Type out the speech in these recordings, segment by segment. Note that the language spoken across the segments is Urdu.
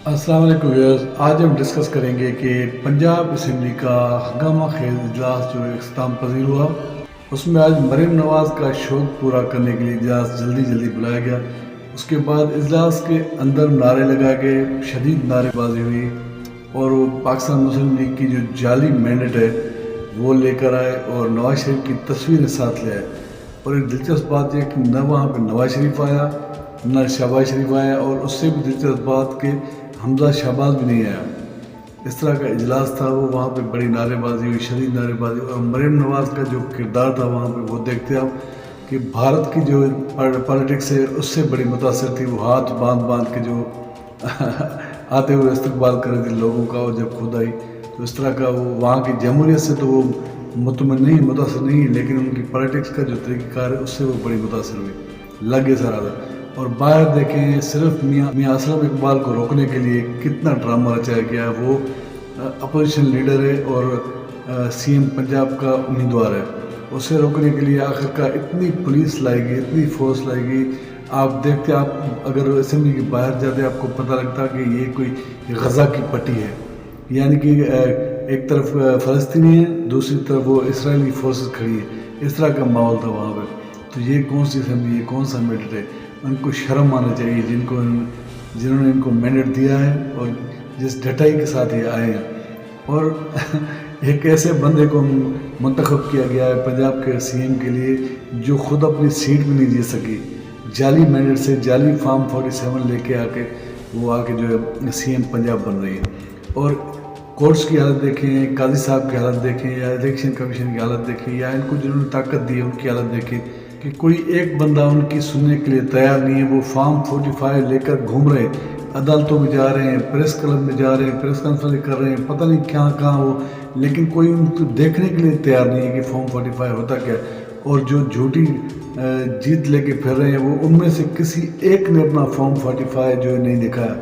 السلام علیکم ویورز، آج ہم ڈسکس کریں گے کہ پنجاب اسمبلی کا ہنگامہ خیز اجلاس جو اختتام پذیر ہوا، اس میں آج مریم نواز کا شوق پورا کرنے کے لیے اجلاس جلدی بلایا گیا۔ اس کے بعد اجلاس کے اندر نعرے لگائے گئے، شدید نعرے بازی ہوئی اور وہ پاکستان مسلم لیگ کی جو جعلی مینڈیٹ ہے وہ لے کر آئے اور نواز شریف کی تصویریں ساتھ لے آئے۔ اور ایک دلچسپ بات یہ کہ نہ وہاں پہ نواز شریف آیا نہ شہباز شریف آیا، اور اس سے بھی دلچسپ بات کہ حمزہ شہباز بھی نہیں آیا۔ اس طرح کا اجلاس تھا، وہ وہاں پہ بڑی نعرے بازی ہوئی، شدید نعرے بازی، اور مریم نواز کا جو کردار تھا وہاں پہ وہ دیکھتے آپ کہ بھارت کی جو پالیٹکس ہے اس سے بڑی متاثر تھی۔ وہ ہاتھ باندھ کے جو آتے ہوئے استقبال کر رہی تھی لوگوں کا، اور جب خود آئی تو اس طرح کا وہ وہاں کی جمہوریت سے تو وہ مطمئن نہیں، متاثر نہیں، لیکن ان کی پالیٹکس کا جو طریقہ کار ہے اس سے وہ بڑی متاثر ہوئی، لگے سارا تھا۔ اور باہر دیکھیں صرف میاں اسلم اقبال کو روکنے کے لیے کتنا ڈرامہ رچایا گیا۔ وہ اپوزیشن لیڈر ہے اور سی ایم پنجاب کا امیدوار ہے، اسے روکنے کے لیے آخر کار اتنی پولیس لائی گئی، اتنی فورس لائی گئی۔ آپ دیکھتے، آپ اگر اسمبلی کے باہر جاتے آپ کو پتہ لگتا کہ یہ کوئی غزہ کی پٹی ہے، یعنی کہ ایک طرف فلسطینی ہے، دوسری طرف وہ اسرائیلی فورسز کھڑی ہے، اس طرح کا ماحول تھا وہاں پہ۔ تو یہ کون سی اسمبلی ہے، کون سا میڈٹ ہے؟ ان کو شرم آنا چاہیے جنہوں نے ان کو مینڈیٹ دیا ہے اور جس ڈٹائی کے ساتھ یہ آئے ہیں۔ اور ایک ایسے بندے کو منتخب کیا گیا ہے پنجاب کے سی ایم کے لیے جو خود اپنی سیٹ بھی نہیں جیت سکی، جعلی مینڈیٹ سے، جعلی فارم 47 لے کے وہ آ کے جو ہے سی ایم پنجاب بن رہی ہے۔ اور کورٹس کی حالت دیکھیں، قاضی صاحب کی حالت دیکھیں، یا الیکشن کمیشن کی حالت دیکھیں، یا ان کو جنہوں نے طاقت دی ہے ان کی حالت دیکھیں کہ کوئی ایک بندہ ان کی سننے کے لیے تیار نہیں ہے۔ وہ فارم 45 لے کر گھوم رہے، عدالتوں میں جا رہے ہیں، پریس کلب میں جا رہے ہیں، پریس کانفرنس کر رہے ہیں، پتہ نہیں کہاں وہ، لیکن کوئی ان کو دیکھنے کے لیے تیار نہیں ہے کہ فارم 45 ہوتا کیا ہے۔ اور جو جھوٹی جیت لے کے پھر رہے ہیں، وہ ان میں سے کسی ایک نے اپنا فارم 45 جو ہے نہیں دکھایا،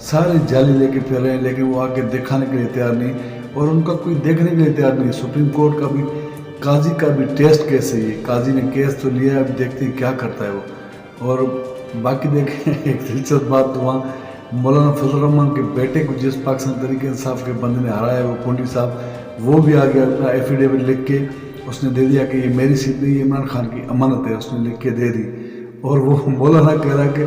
سارے جعلی لے کے پھر رہے ہیں، لیکن وہ آگے دکھانے کے لیے تیار نہیں، اور ان کا کوئی دیکھنے کے لیے تیار نہیں۔ سپریم کورٹ کا بھی، قاضی کا بھی ٹیسٹ کیس ہے یہ، قاضی نے کیس تو لیا ہے، اب دیکھتے ہیں کیا کرتا ہے وہ۔ اور باقی دیکھیں ایک دلچسپ بات تو وہاں مولانا فضل الرحمان کے بیٹے کو جس پاکستان تحریک انصاف کے بندے نے ہرایا ہے، وہ پونڈی صاحب، وہ بھی آ گیا اپنا ایفیڈیوٹ لکھ کے اس نے دے دیا کہ یہ میری سیٹ نہیں، یہ عمران خان کی امانت ہے، اس نے لکھ کے دے دی۔ اور وہ مولانا کہہ رہا ہے کہ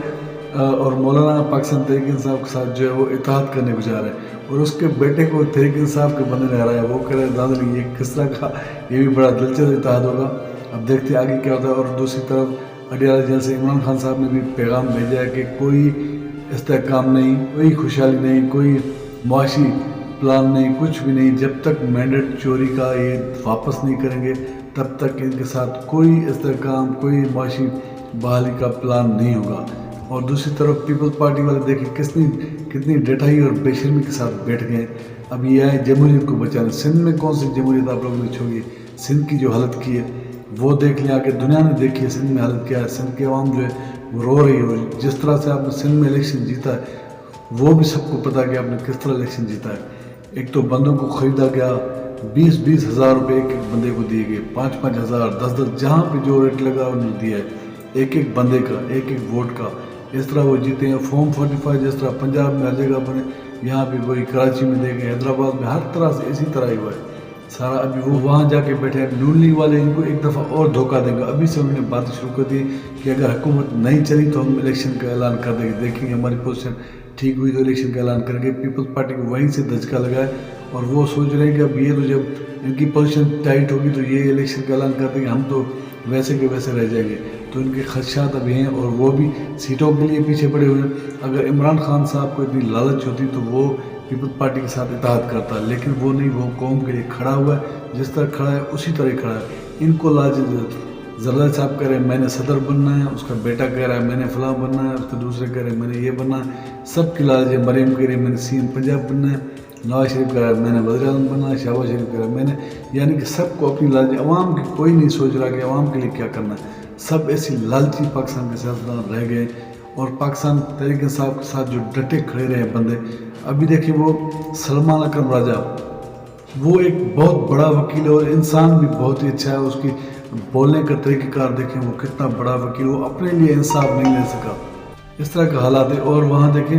اور مولانا پاکستان تحریک انصاف کے ساتھ جو ہے وہ اتحاد کرنے کو جا رہے ہیں، اور اس کے بیٹے کو تحریک انصاف کے بندے نے ہرایا، وہ کہہ رہے ہیں دادلی یہ کس طرح کا، یہ بھی بڑا دلچسپ اتحاد ہوگا، اب دیکھتے آگے کیا ہوتا ہے۔ اور دوسری طرف اڈیالہ جیل سے عمران خان صاحب نے بھی پیغام بھیجا ہے کہ کوئی استحکام نہیں، کوئی خوشحالی نہیں، کوئی معاشی پلان نہیں، کچھ بھی نہیں، جب تک مینڈیٹ چوری کا یہ واپس نہیں کریں گے تب تک ان کے ساتھ کوئی استحکام، کوئی معاشی بحالی کا پلان نہیں ہوگا۔ اور دوسری طرف پیپلز پارٹی والے دیکھیں کتنی ڈٹائی اور بے شرمی کے ساتھ بیٹھ گئے۔ اب یہ آئے جمہوریت کو بچانے۔ سندھ میں کون سی جمہوریت آپ لوگوں نے چھوڑی ہے؟ سندھ کی جو حالت کی ہے وہ دیکھ لیں، آگے دنیا نے دیکھی ہے سندھ میں حالت کیا ہے۔ سندھ کی عوام جو ہے وہ رو رہی ہے، جس طرح سے آپ نے سندھ میں الیکشن جیتا ہے وہ بھی سب کو پتا کہ آپ نے کس طرح الیکشن جیتا ہے۔ ایک تو بندوں کو خریدا گیا، 20 ہزار روپے ایک بندے کو دیے گئے، 5 ہزار، 10 جہاں پہ جو ریٹ لگا انہوں نے دیا ہے، ایک بندے کا، ایک ووٹ کا، اس طرح وہ جیتے ہیں۔ فارم 45 جس طرح پنجاب میں ہر جگہ بنے، یہاں بھی وہی کراچی میں دیکھیں، حیدرآباد میں، ہر طرح سے اسی طرح ہی ہوا ہے سارا۔ ابھی وہ وہاں جا کے بیٹھے ہیں، نون لیگ والے ان کو ایک دفعہ اور دھوکہ دیں گے۔ ابھی سے انہوں نے باتیں شروع کر دی کہ اگر حکومت نہیں چلی تو ہم الیکشن کا اعلان کر دیں گے، دیکھیں گے ہماری پوزیشن ٹھیک ہوئی تو الیکشن کا اعلان کریں گے۔ پیپلز پارٹی کو وہیں سے دھچکا لگا ہے، اور وہ سوچ رہے ہیں کہ اب یہ تو جب ان کی پوزیشن ٹائٹ ہوگی تو یہ الیکشن کا اعلان کر دیں گے، ہم تو ویسے کے ویسے رہ جائیں گے۔ تو ان کے خدشات ابھی ہیں، اور وہ بھی سیٹوں کے لیے پیچھے پڑے ہوئے ہیں۔ اگر عمران خان صاحب کو اتنی لالچ ہوتی تو وہ پیپلز پارٹی کے ساتھ اتحاد کرتا، لیکن وہ نہیں، وہ قوم کے لیے کھڑا ہوا ہے، جس طرح کھڑا ہے اسی طرح ہی کھڑا ہے۔ ان کو زرداری صاحب کہہ رہے ہیں میں نے صدر بننا ہے، اس کا بیٹا کہہ رہا ہے میں نے فلاں بننا ہے، اس کے دوسرے کہہ رہے ہیں میں نے یہ بننا ہے، سب کی لالچ ہے۔ مریم کہہ رہی ہے میں نے سی ایم پنجاب بننا ہے، نواز شریف کہہ رہا ہے میں نے وزیر اعظم بننا ہے، شہباز شریف کہہ رہا ہے میں نے، یعنی کہ سب کو اپنی لالچ، عوام کی کوئی نہیں سوچ رہا کہ عوام کے لیے کیا کرنا ہے۔ سب ایسی لالچی پاکستان کے سیاستدان رہ گئے، اور پاکستان تحریک انصاف کے ساتھ جو ڈٹے کھڑے رہے بندے، ابھی دیکھیں وہ سلمان اکرم راجہ، وہ ایک بہت بڑا وکیل ہے اور انسان بھی بہت ہی اچھا ہے، اس کی بولنے کا طریقہ کار دیکھیں، وہ کتنا بڑا وکیل، وہ اپنے لیے انصاف نہیں لے سکا، اس طرح کا حالات ہے۔ اور وہاں دیکھیں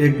1